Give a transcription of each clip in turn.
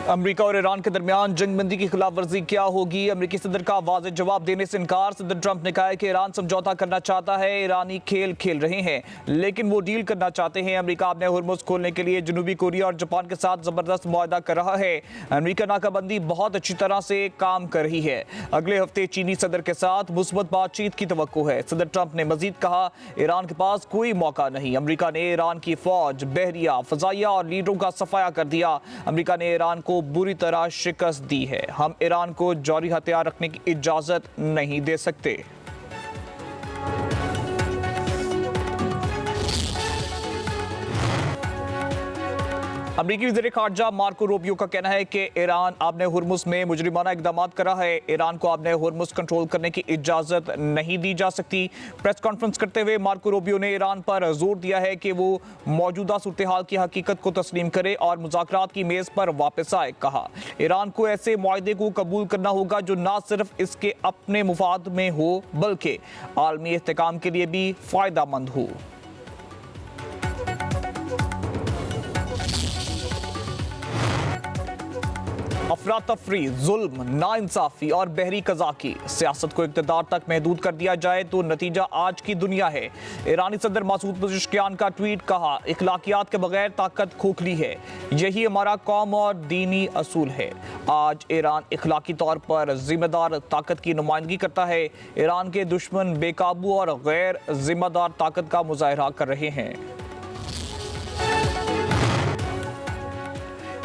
America और Iran के दरमियान जंगबंदी की खिलाफ वर्जी क्या होगी? अमेरिकी सदर का वाज़ेह जवाब देने से इनकार। सदर ट्रंप ने कहा है कि ईरान समझौता करना चाहता है, ईरानी खेल खेल रहे हैं, लेकिन वो डील करना चाहते हैं। अमेरिका अपने हुर्मुज़ खोलने के लिए जनूबी कोरिया और जापान के साथ जबरदस्त मुआहदा कर रहा है। अमेरिका नाकाबंदी बहुत अच्छी तरह से काम कर रही है। अगले हफ्ते चीनी सदर के साथ मुस्बत बातचीत की तवक्को है। सदर ट्रंप ने मजीद कहा, ईरान के पास कोई मौका नहीं। अमेरिका ने ईरान की फौज, बहरिया, फजाइया और लीडरों का सफाया कर दिया। अमेरिका ने ईरान को बुरी तरह शिकस्त दी है। हम ईरान को जौहरी हथियार रखने की इजाजत नहीं दे सकते। अमरीकी वज़ीर ख़ारजा मार्को रूबियो का कहना है कि ईरान आपने हुर्मुज़ में मुजरिमाना इक़दामात करा है। ईरान को आपने हुर्मुज़ कंट्रोल करने की इजाज़त नहीं दी जा सकती। प्रेस कॉन्फ्रेंस करते हुए मार्को रूबियो ने ईरान पर जोर दिया है कि वो मौजूदा सूरत हाल की हकीकत को तस्लीम करे और मुज़ाकरात की मेज़ पर वापस आए। कहा, ईरान को ऐसे मुआहदे को कबूल करना होगा जो न सिर्फ इसके अपने मुफाद में हो बल्कि आलमी इस्तेहकाम के लिए भी फ़ायदेमंद हो। अफरा तफरी, जुल्म, नाइंसाफी और बहरी कज़ाकी सियासत को इक़्तिदार तक महदूद कर दिया जाए तो नतीजा आज की दुनिया है। ईरानी सदर मसूद पज़ेश्कियान का ट्वीट, कहा, इखलाकियात के बगैर ताकत खोखली है। यही हमारा कौम और दीनी असूल है। आज ईरान इखलाकी तौर पर जिम्मेदार ताकत की नुमाइंदगी करता है। ईरान के दुश्मन बेकाबू और गैर जिम्मेदार ताकत का मुजाहरा कर रहे हैं।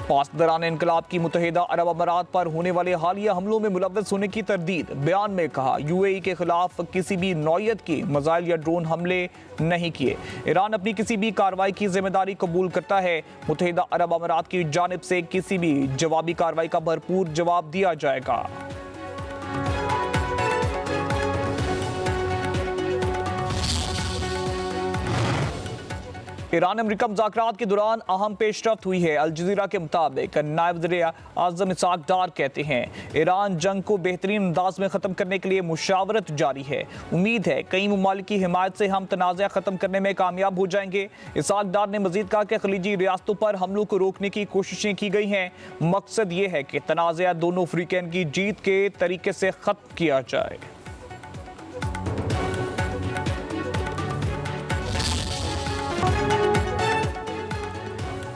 पासदारान इनकलाब की मुत्तहिदा अरब अमारात पर होने वाले हालिया हमलों में मुलव्वस होने की तरदीद। बयान में कहा, यूएई के खिलाफ किसी भी नौयत के मिसाइल या ड्रोन हमले नहीं किए। ईरान अपनी किसी भी कार्रवाई की जिम्मेदारी कबूल करता है। मुत्तहिदा अरब अमारात की जानिब से किसी भी जवाबी कार्रवाई का भरपूर जवाब दिया जाएगा। ईरान अमेरिका मुज़ाकरात के दौरान अहम पेशरफ्त हुई है। अल जज़ीरा के मुताबिक नायब वज़ीर आज़म इसहाक डार कहते हैं, ईरान जंग को बेहतरीन अंदाज में ख़त्म करने के लिए मुशावरत जारी है। उम्मीद है कई ममालिक की हिमायत से हम तनाज़ा ख़त्म करने में कामयाब हो जाएंगे। इसहाक डार ने मज़ीद कहा कि खलीजी रियासतों पर हमलों को रोकने की कोशिशें की गई हैं। मकसद ये है कि तनाज़ा दोनों फ़रीक़ैन की जीत के तरीके से ख़त्म किया जाए।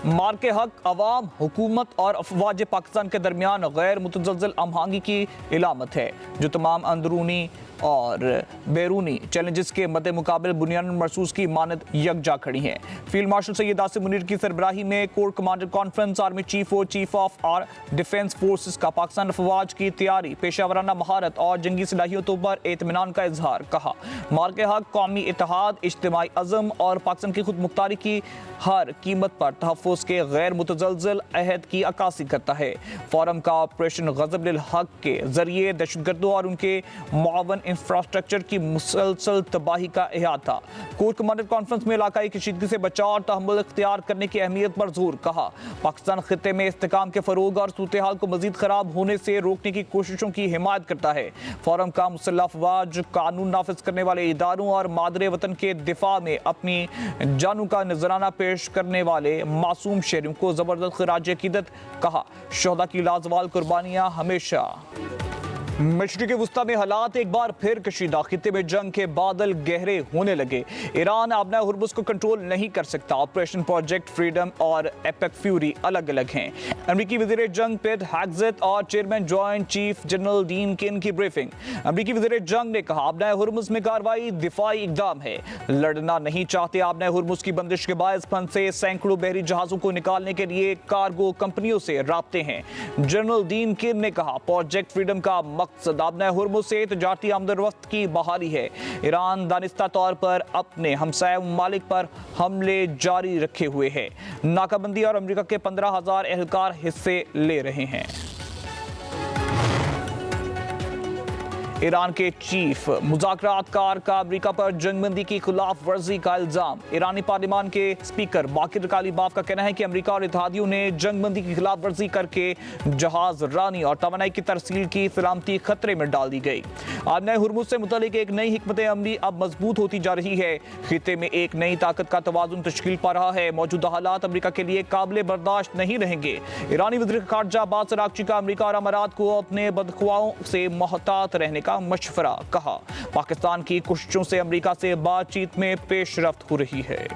मार के हक अवाम, हुकूमत और अफवाज पाकिस्तान के दरमियान गैर मुतज़लज़ल हमआहंगी की इलामत है, जो तमाम अंदरूनी और बैरूनी चैलेंजेस के मद्दे मुकाबले बुनियादी मरसूस की मानद यकजा खड़ी हैं। फील्ड मार्शल सैयद आसिम मुनीर की सरबराही में corps commander conference army chief और चीफ ऑफ आर डिफेंस फोर्सेस का पाकिस्तान अफवाज की तैयारी, पेशावराना महारत और जंगी सलाहियतों पर एतमानान का इजहार। कहा, मार के हक कौमी इत्तेहाद, इज्तिमाई अज़म और पाकिस्तान की खुद मुख्तारी की हर कीमत पर तहफ़्फ़ुज़ के गैर मुतज़लज़ल अहद की अक्कासी करता है। फोरम का ऑपरेशन ग़ज़ब लिल हक के जरिए दहशतगर्दों और उनके मुआवन इंफ्रास्ट्रक्चर की मुसलसल तबाही का अहाता। कोर कमांडर कॉन्फ्रेंस में इलाकाई कशीदगी से बचाव और तहम्मुल इख्तियार करने की अहमियत पर जोर। कहा, पाकिस्तान खित्ते में इस्तेहकाम के फरोग और सूरत हाल को मजीद खराब होने से रोकने की कोशिशों की हिमायत करता है। फोरम का मुसल्लह अफवाज कानून नाफिज करने वाले इदारों और मादरे वतन के दिफा में अपनी जानों का नजराना पेश करने वाले मासूम शहरियों को जबरदस्त खिराज अकीदत। कहा, शोहदा की लाजवाल कुर्बानियां हमेशा। मशरिक़ वुस्ता में हालात एक बार फिर कशीदा, खित्ते में जंग के बादल गहरे होने लगे। ईरान अपना हुर्मुज़ को कंट्रोल नहीं कर सकता। ऑपरेशन प्रोजेक्ट फ्रीडम और एपिक फ्यूरी अलग अलग हैं। अमरीकी वज़ीर जंग पेट हेग्सेथ और chairman joint chief general dean किन की ब्रीफिंग। अमरीकी वज़ीर जंग ने कहा, अपना हुर्मुज़ में कार्रवाई दिफाई इक़दाम है, लड़ना नहीं चाहते। अपना हुर्मुज़ की बंदिश के बायस फंसे सैकड़ों बहरी जहाज़ों को निकालने के लिए कार्गो कंपनियों से राब्ते हैं। जनरल डीन किन ने कहा, प्रोजेक्ट फ्रीडम का मकसद अपने हुर्मुज़ से तजारती आमदरफ्त की बहाली है। ईरान दानिस्ता तौर पर अपने हमसाया ममालिक पर हमले जारी रखे हुए है। नाकाबंदी और अमेरिका के 15,000 एहलकार हिस्से ले रहे हैं। ईरान के चीफ मुज़ाकरातकार का अमेरिका पर जंगबंदी की खिलाफ वर्जी का इल्जाम। ईरानी पार्लियामान के स्पीकर बाकिर कालीबाफ का कहना है कि अमेरिका और इत्तेहादियों ने जंगबंदी की खिलाफ वर्जी करके जहाज रानी और तवानाई की तरसील की सलामती खतरे में डाल दी गई। आबनाए हुर्मुज़ से मुतालिक एक नई हिकमत अमली अब मजबूत होती जा रही है। खित्ते में एक नई ताकत का तवाज़ुन तश्कील पा रहा है। मौजूदा हालात अमेरिका के लिए काबिल बर्दाश्त नहीं रहेंगे। ईरानी वज़ीर ख़ारजा अब्बास अराग़ची का अमेरिका और अमारात को अपने बदखुआओं से मोहतात रहने का मशवरा। कहा, पाकिस्तान की कोशिशों से अमेरिका से बातचीत में पेशरफ्त हो रही है।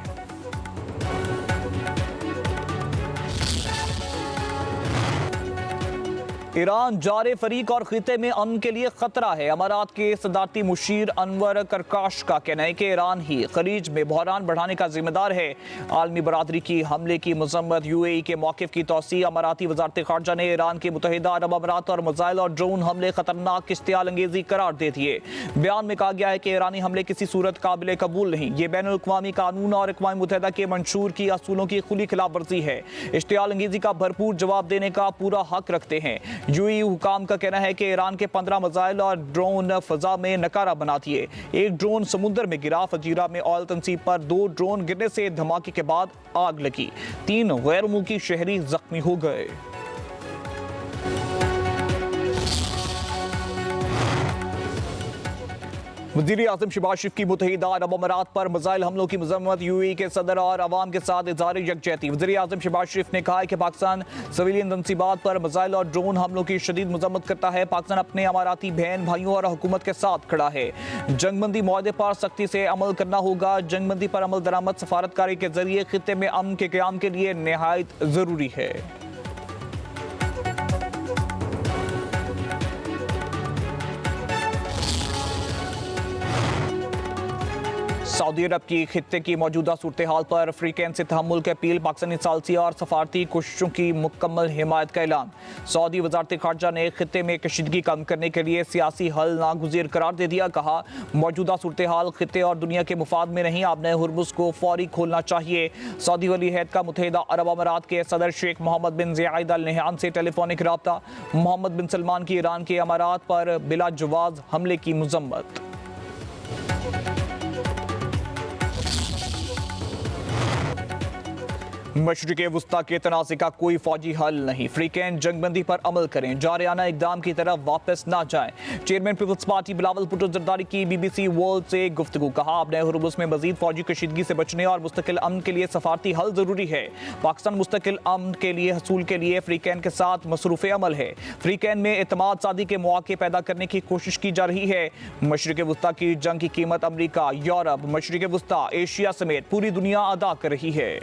ईरान जारे फरीक और खिते में अमन के लिए खतरा है। अमारात के सदारती मुशीर अनवर करकाश का कहना है कि ईरान ही खलीज में बहरान बढ़ाने का जिम्मेदार है। आलमी बरादरी की हमले की मजम्मत, यूएई के मौक़िफ़ की तौसीह। अमाराती वज़ारत ख़ारजा ने ईरान के मुत्तहिदा अरब अमारात और मिसाइल और ड्रोन हमले खतरनाक इश्तियाल अंगेज़ी करार दे दिए। बयान में कहा गया है कि ईरानी हमले किसी सूरत काबिल कबूल नहीं। ये बैनुल अक़वामी कानून और अक़वाम मुत्तहिदा के मंशूर की असूलों की खुली खिलाफ वर्जी है। इश्तियाल अंगेज़ी का भरपूर जवाब देने का पूरा हक रखते हैं। यूएई हुकाम का कहना है कि ईरान के 15 मिसाइल और ड्रोन फजा में नकारा बना दिए। एक ड्रोन समुद्र में गिरा। फजीरा में ऑयल तंसीब पर 2 ड्रोन गिरने से धमाके के बाद आग लगी। 3 गैर मुल्की शहरी जख्मी हो गए। वज़ीर आज़म शहबाज शरीफ की मुत्तहिदा अरब अमारात पर मिसाइल हमलों की मजम्मत। यूएई के सदर और अवाम के साथ इज़हार यकजहती। वज़ीर आज़म शहबाज शरीफ ने कहा है कि पाकिस्तान सिविलियन तंसीबात पर मिसाइल और ड्रोन हमलों की शदीद मजम्मत करता है। पाकिस्तान अपने अमाराती बहन भाइयों और हुकूमत के साथ खड़ा है। जंगबंदी मुआहदे पर सख्ती से अमल करना होगा। जंगबंदी पर अमल दरामद सफारतकारी के जरिए खित्ते में अमन के क़याम के लिए निहायत ज़रूरी है। सऊदी अरब की खित्ते की मौजूदा सूरत हाल पर अफ्रीकन से तहम्मुल की अपील। पाकिस्तानी सालसी और सफारती कोशिशों की मुकम्मल हिमायत का ऐलान। सऊदी वज़ारत ख़ारजा ने खित्ते में कशीदगी कम करने के लिए सियासी हल नागुज़ीर करार दे दिया। कहा, मौजूदा सूरत हाल खित्ते और दुनिया के मुफाद में नहीं। आबनाए हुर्मुज़ को फौरी खोलना चाहिए। सऊदी वली अहद का मुत्तहिदा अरब अमारात के सदर शेख मोहम्मद बिन ज़ायद अल नहयान से टेलीफोनिक रब्ता। मोहम्मद बिन सलमान की ईरान के अमारात पर बिला जवाज़ हमले की मजम्मत। मशरिक़ वस्ता के तनाज़े का कोई फौजी हल नहीं। अफ्रीकन जंगबंदी पर अमल करें, जारियाना इकदाम की तरफ वापस ना जाएं। Chairman Peoples Party Bilawal Bhutto Zardari की BBC वर्ल्ड से गुफ्तगू। कहा, आबनाए हुर्मुज़ में मज़ीद फौजी कशीदगी से बचने और मुस्तकिल अमन के लिए सफारती हल ज़रूरी है। पाकिस्तान मुस्तकिल अमन के लिए हसूल के लिए अफ्रीकन के साथ मसरूफ़ अमल है। अफ्रीकन में एतमाद सादी के मौक़े पैदा करने की कोशिश की जा रही है। मशरिक़ वस्ता की जंग की कीमत अमरीका, यूरोप, मशरिक़ वस्ता, एशिया समेत पूरी दुनिया अदा कर रही है।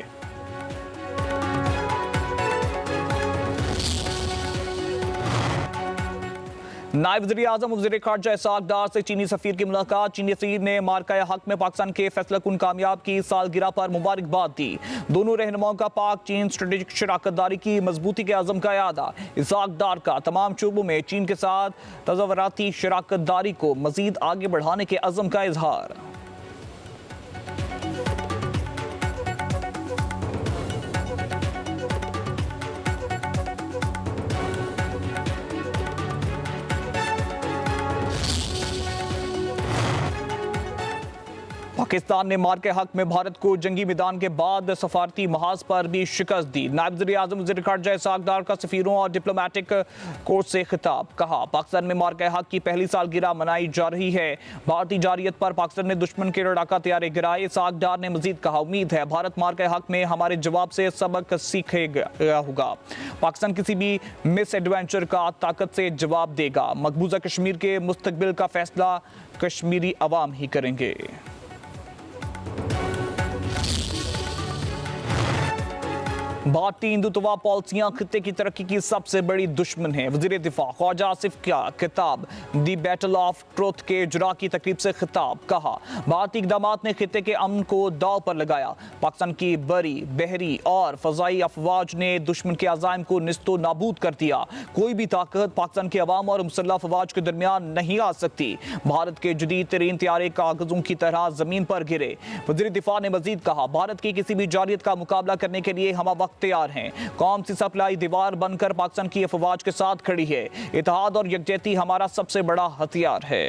नायब वज़ीर आज़म वज़ीर ख़ारजा इसहाक़ डार से चीनी सफ़ीर की मुलाकात। चीनी सफ़ीर ने मार्का हक में पाकिस्तान के फैसला कुन कामयाब की सालगिरह पर मुबारकबाद दी। दोनों रहनुमाओं का पाक चीन स्ट्रेटेजिक शराकतदारी की मजबूती के अज़म का यादा। इसहाक़ डार का तमाम शोबों में चीन के साथ तज़ावराती शराकतदारी को मज़ीद आगे बढ़ाने के अज़म का इजहार। पाकिस्तान ने मार्के हक में भारत को जंगी मैदान के बाद सफारती महाज पर भी शिकस्त दी। नायब वज़ीर आज़म वज़ीर ख़ारजा इसहाक़ डार का सफ़ीरों और डिप्लोमेटिक कोर्ट से खिताब। कहा, पाकिस्तान में मार्के हक की पहली सालगिरह मनाई जा रही है। भारतीय जारियत पर पाकिस्तान ने दुश्मन के लड़ाका तैयारे गिराए। इसहाक़ डार ने मजीद कहा, उम्मीद है भारत मार्के हक में हमारे जवाब से सबक सीखेगा होगा। पाकिस्तान किसी भी मिस एडवेंचर का ताकत से जवाब देगा। मकबूजा कश्मीर के मुस्तकबिल का फैसला कश्मीरी अवाम ही करेंगे। भारतीय हिंदुत्वा पॉलिसियां खित्ते की तरक्की की सबसे बड़ी दुश्मन है। वज़ीर दिफा ख्वाजा आसिफ का खिताब दी बैटल ऑफ ट्रुथ के इजरा की तकरीब से खिताब। कहा, भारतीय इक़दामात ने खित्ते के अमन को दाव पर लगाया। पाकिस्तान की बरी, बहरी और फ़ज़ाई अफवाज ने दुश्मन के अज़ाइम को निस्तो नाबूद कर दिया। कोई भी ताकत पाकिस्तान के अवाम और मुसल्लह अफवाज के दरमियान नहीं आ सकती। भारत के जदीद तरीन तैयारे कागज़ों की तरह ज़मीन पर गिरे। वज़ीर दिफा ने मजीद कहा, भारत की किसी भी जारियत का मुकाबला करने के लिए हम वक्त बख्तियार हैं। कौम सी सप्लाई दीवार बनकर पाकिस्तान की अफवाज के साथ खड़ी है। इत्तेहाद और यकजहती हमारा सबसे बड़ा हथियार है।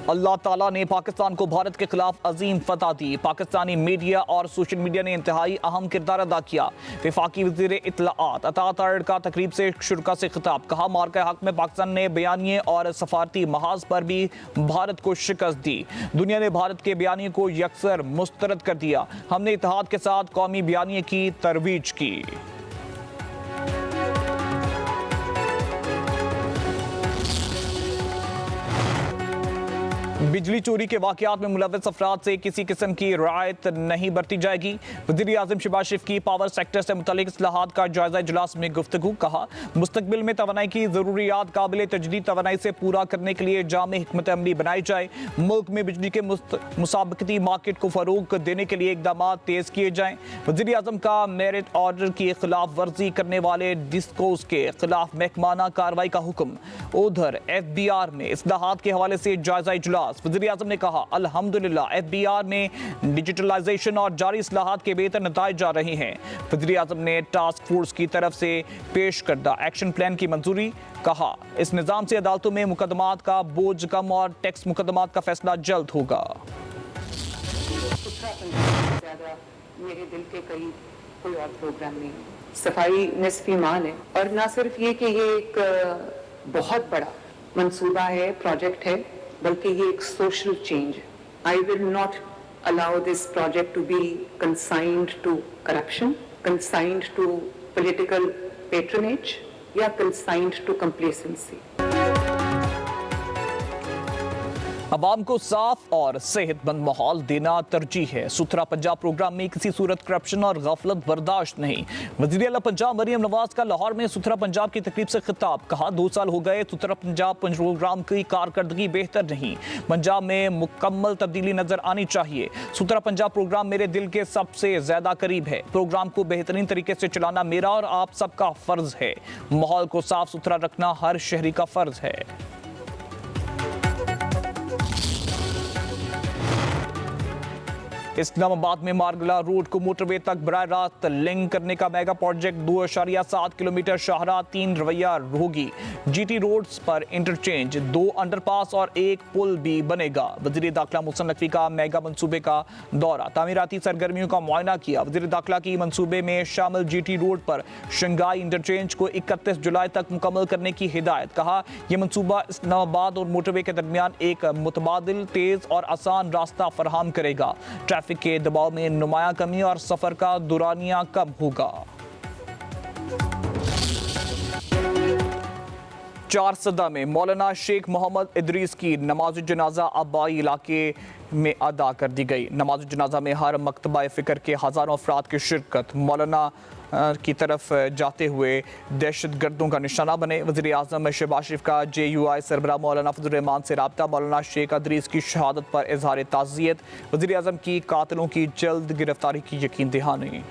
अल्लाह ताला ने पाकिस्तान को भारत के खिलाफ अजीम फतह दी। पाकिस्तानी मीडिया और सोशल मीडिया ने इंतहाई अहम किरदार अदा किया। वफाकी वज़ीर इत्तलाआत अता तारड़ का तकरीब से शुरा से खिताब, कहा मार्का हक में पाकिस्तान ने बयानिए और सफारती महाज पर भी भारत को शिकस्त दी। दुनिया ने भारत के बयानिए को यकसर मुस्तरद कर दिया। हमने इत्तेहाद के साथ कौमी बयानिए की तरवीज की। बिजली चोरी के वाकयात में मुलव्वस अफराद से किसी किस्म की रियायत नहीं बरती जाएगी। वज़ीर आज़म शहबाज शरीफ की पावर सेक्टर से मुतल्लिक इस्लाहात का जायजा इजलास में गुफ्तगू, कहा मुस्तकबिल में तवानाई की ज़रूरियात काबिल तजदीद तवानाई से पूरा करने के लिए जामे हिकमत अमली बनाई जाए। मुल्क में बिजली के मुसाबकती मार्केट को फ़रोग देने के लिए इकदाम तेज़ किए जाएँ। वज़ीर आज़म का मेरिट ऑर्डर की खिलाफ वर्जी करने वाले डिस्कोस के खिलाफ महकमाना कार्रवाई का हुक्म। उधर FBR में इस्लाहात के हवाले से जायजा इजलास। वज़ीर आज़म ने कहा अल्हम्दुलिल्लाह FBR में डिजिटलाइजेशन और जारी इस्लाहात के बेहतर नताइज जा रहे हैं। वज़ीर आज़म ने टास्क फोर्स की तरफ से पेश करदा एक्शन प्लान की मंजूरी, कहा इस निज़ाम से अदालतों में मुकदमात का बोझ कम और टैक्स मुकदमात का फैसला जल्द होगा। मेरे दिल के करीब कोई और प्रोग्राम नहीं। सफाई निस्फी माल है और ना सिर्फ ये कि ये एक बहुत बड़ा मंसूबा है, प्रोजेक्ट है, बल्कि ये एक सोशल चेंज है। I will not allow this project to be consigned to corruption, consigned to political patronage या कंसाइंड टू कंप्लेसेंसी। अवाम को साफ और सेहतमंद माहौल देना तरजीह है। सुथरा पंजाब प्रोग्राम में किसी सूरत करप्शन और गफलत बर्दाश्त नहीं। वज़ीर आला पंजाब मरियम नवाज का लाहौर में सुथरा पंजाब की तकरीब से खिताब, कहा 2 साल हो गए सुथरा पंजाब प्रोग्राम की कारकर्दगी बेहतर नहीं। पंजाब में मुकम्मल तब्दीली नजर आनी चाहिए। सुथरा पंजाब प्रोग्राम मेरे दिल के सबसे ज्यादा करीब है। प्रोग्राम को बेहतरीन तरीके से चलाना मेरा और आप सबका फर्ज है। माहौल को साफ सुथरा रखना हर शहरी का फर्ज है। इस्लामाबाद में मारगला रोड को मोटरवे तक बराह रास्त लिंक करने का मेगा प्रोजेक्ट 2.7 किलोमीटर शाहरा 3 रवैया होगी। GT रोड्स पर इंटरचेंज, 2 अंडरपास और 1 पुल भी बनेगा। वज़ीर दाखिला मोहसिन नकवी का मेगा मंसूबे का दौरा, तामीराती सरगर्मियों का मुआयना किया। वज़ीर दाखिला की मंसूबे में शामिल GT रोड पर शंघाई इंटरचेंज को 31 जुलाई तक मुकम्मल करने की हिदायत, कहा यह मंसूबा इस्लामाबाद और मोटरवे के दरमियान एक मुतबादिल, तेज और आसान रास्ता फराहम करेगा। ट्रैफिक के दबाव में नुमाया कमी और सफर का दुरानिया कम होगा। 4 सदा में मौलाना शेख मोहम्मद इदरीस की नमाज जनाजा आबाई इलाके में अदा कर दी गई। नमाज जनाजा में हर मकतबा फ़िक्र के हज़ारों अफराद की शिरकत। मौलाना की तरफ जाते हुए दहशत गर्दों का निशाना बने। वज़ीर आज़म शहबाज शरीफ का JUI सरबराह मौलाना फजल रहमान से रब्ता। मौलाना शेख इदरीस की शहादत पर इजहार ताज़ियत। वज़ीर आज़म की कातिलों की जल्द गिरफ्तारी की यकीन दहानी।